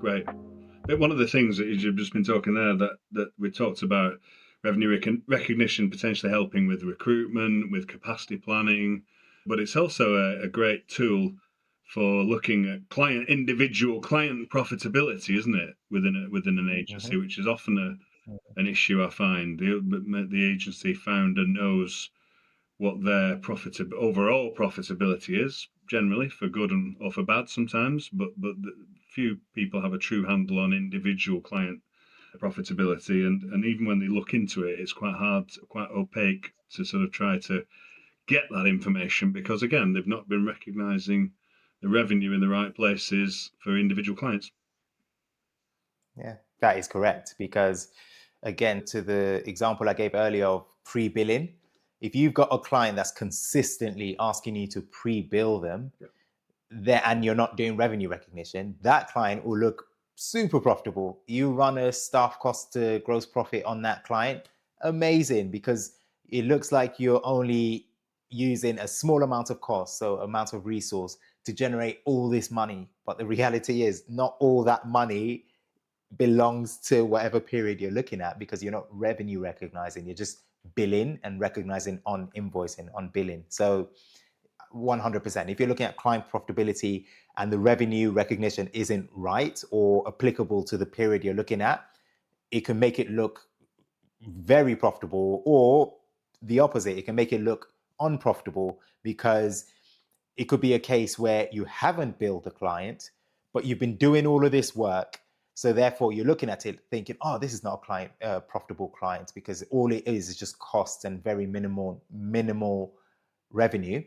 Great. But one of the things that you've just been talking there that we talked about revenue recognition potentially helping with recruitment, with capacity planning, but it's also a great tool for looking at individual client profitability, isn't it? Within an agency, Hmm. which is often an issue I find. The agency founder knows what their overall profitability is generally, for good or for bad sometimes, but few people have a true handle on individual client profitability, and even when they look into it, it's quite hard, quite opaque to sort of try to get that information, because again, they've not been recognizing the revenue in the right places for individual clients. Yeah, that is correct. Because again, to the example I gave earlier of pre-billing, if you've got a client that's consistently asking you to pre-bill them, Yeah. there and you're not doing revenue recognition, that client will look super profitable. You run a staff cost to gross profit on that client, amazing, because it looks like you're only using a small amount of cost, so amount of resource to generate all this money. But the reality is not all that money belongs to whatever period you're looking at, because you're not revenue recognizing, you're just billing and recognizing on invoicing, on billing. So 100%. If you're looking at client profitability and the revenue recognition isn't right or applicable to the period you're looking at, it can make it look very profitable, or the opposite, it can make it look unprofitable, because it could be a case where you haven't billed a client, but you've been doing all of this work. So therefore, you're looking at it thinking, "Oh, this is not a client, profitable client, because all it is just costs and very minimal revenue."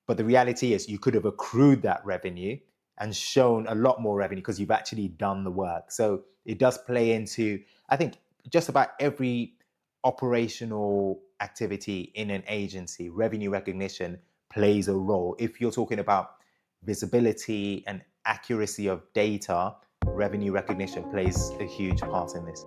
But the reality is you could have accrued that revenue and shown a lot more revenue because you've actually done the work. So it does play into, I think, just about every operational activity in an agency. Revenue recognition plays a role. If you're talking about visibility and accuracy of data, revenue recognition plays a huge part in this.